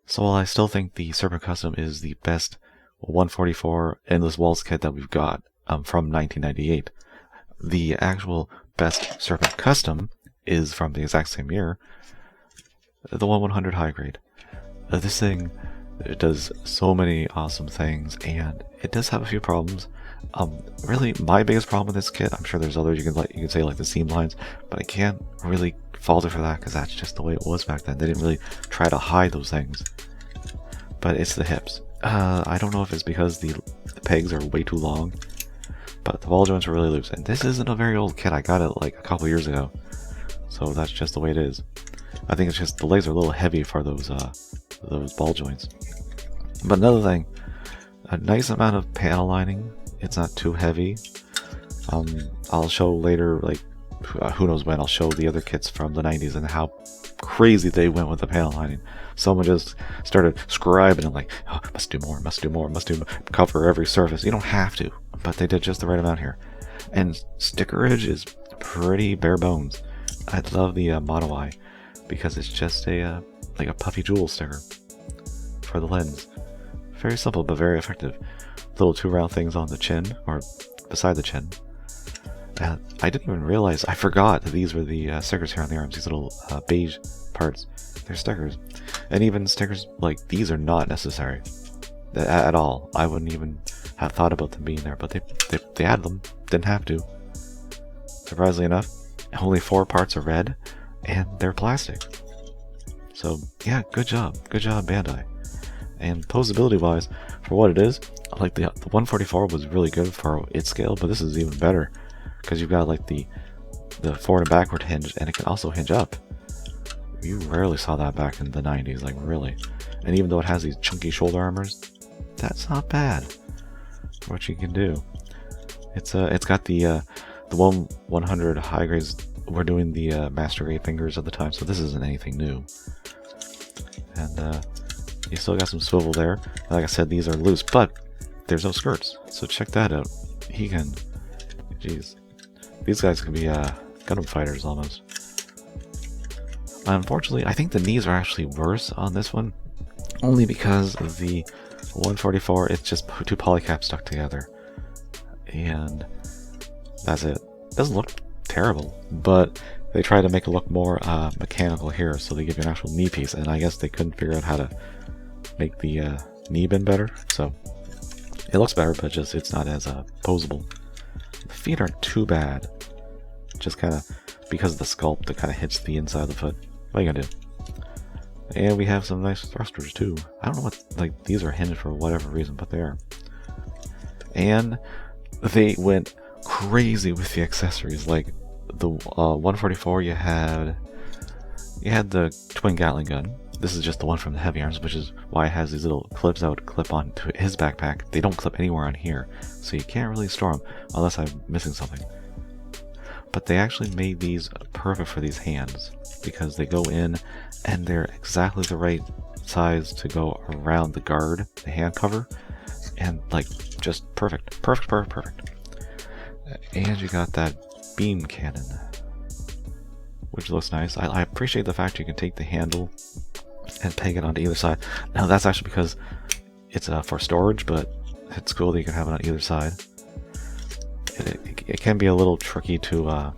So while I still think the Serpent Custom is the best 144 Endless Waltz kit that we've got from 1998, the actual best Serpent Custom is from the exact same year, the 1100 high grade. This thing, it does so many awesome things, and it does have a few problems. Really, my biggest problem with this kit, I'm sure there's others you can say like the seam lines, but I can't really fault it for that because that's just the way it was back then. They didn't really try to hide those things. But it's the hips. I don't know if it's because the pegs are way too long, but the ball joints are really loose. And this isn't a very old kit. I got it like a couple years ago, so that's just the way it is. I think it's just the legs are a little heavy for those ball joints. But another thing, a nice amount of panel lining. It's not too heavy. I'll show later, like who knows when, I'll show the other kits from the 90s and how crazy they went with the panel lining. Someone just started scribing and like, oh, must do more, must do more, must do cover every surface. You don't have to, but they did just the right amount here. And stickerage is pretty bare bones. I love the Mono Eye because it's just a like a puffy jewel sticker for the lens. Very simple but very effective. Little two round things on the chin or beside the chin. I didn't even realize, I forgot that these were the stickers here on the arms, these little beige parts. They're stickers. And even stickers like these are not necessary at all. I wouldn't even have thought about them being there, but they added them. Didn't have to. Surprisingly enough, only 4 parts are red, and they're plastic. So yeah, good job Bandai. And posability wise, for what it is, like the 144 was really good for its scale, but this is even better because you've got like the forward and backward hinge, and it can also hinge up. You rarely saw that back in the 90s, like really. And even though it has these chunky shoulder armors, that's not bad for what you can do. It's got the 100 high grades. We're doing the master grade fingers at the time, so this isn't anything new. And you still got some swivel there. Like I said, these are loose, but there's no skirts, so check that out. He can, jeez, these guys can be Gundam fighters almost. Unfortunately, I think the knees are actually worse on this one, only because of the 144. It's just 2 polycaps stuck together, and that's it. Doesn't look terrible, but they try to make it look more mechanical here, so they give you an actual knee piece, and I guess they couldn't figure out how to make the knee bend better, so it looks better, but just it's not as posable. The feet aren't too bad, just kind of because of the sculpt that kind of hits the inside of the foot. What are you gonna do? And we have some nice thrusters too. I don't know what, like, these are hinged for whatever reason, but they are. And they went crazy with the accessories. Like the 144, you had the twin Gatling gun. This is just the one from the heavy arms, which is why it has these little clips that would clip onto his backpack. They don't clip anywhere on here, so you can't really store them unless I'm missing something. But they actually made these perfect for these hands because they go in and they're exactly the right size to go around the guard, the hand cover, and like just perfect. And you got that beam cannon, which looks nice. I appreciate the fact you can take the handle and peg it onto either side. Now that's actually because it's for storage, but it's cool that you can have it on either side. It can be a little tricky to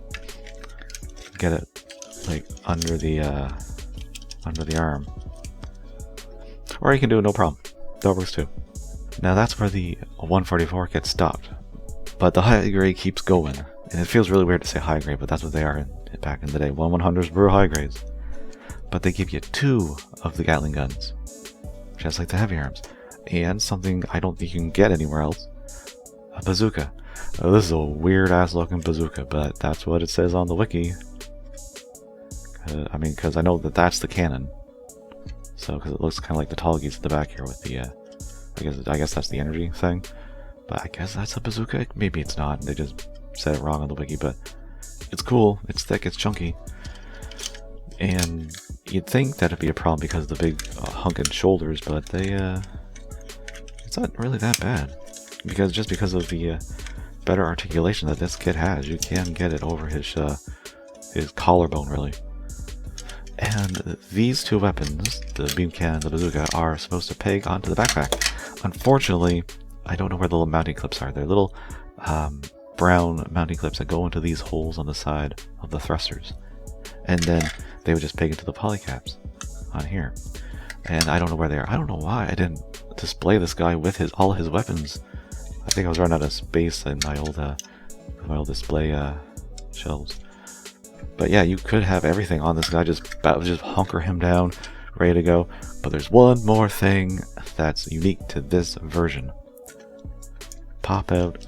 get it like under the arm, or you can do it no problem. That works too. Now that's where the 144 gets stopped, but the high grade keeps going, and it feels really weird to say high grade, but that's what they are back in the day. 100s were high grades, but they give you 2 of the Gatling guns, just like the heavy arms, and something I don't think you can get anywhere else: a bazooka. This is a weird ass looking bazooka, but that's what it says on the wiki. I mean, because I know that that's the cannon. So, because it looks kind of like the tall geese at the back here with the, I guess that's the energy thing. But I guess that's a bazooka. Maybe it's not. They just said it wrong on the wiki, but it's cool. It's thick. It's chunky. And you'd think that'd be a problem because of the big hunking shoulders, but it's not really that bad. Because of the better articulation that this kid has, you can get it over his collarbone really. And these two weapons, the beam cannon and the bazooka, are supposed to peg onto the backpack. Unfortunately, I don't know where the little mounting clips are. They're little brown mounting clips that go into these holes on the side of the thrusters. And then they would just peg into the polycaps on here. And I don't know where they are. I don't know why I didn't display this guy with all his weapons. I think I was running out of space in my old display shelves. But yeah, you could have everything on this guy, just hunker him down, ready to go. But there's one more thing that's unique to this version. Pop out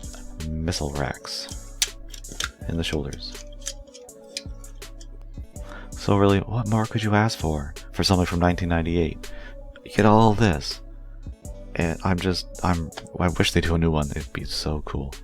missile racks in the shoulders. So really, what more could you ask for something from 1998? You get all this. And I wish they do a new one. It'd be so cool.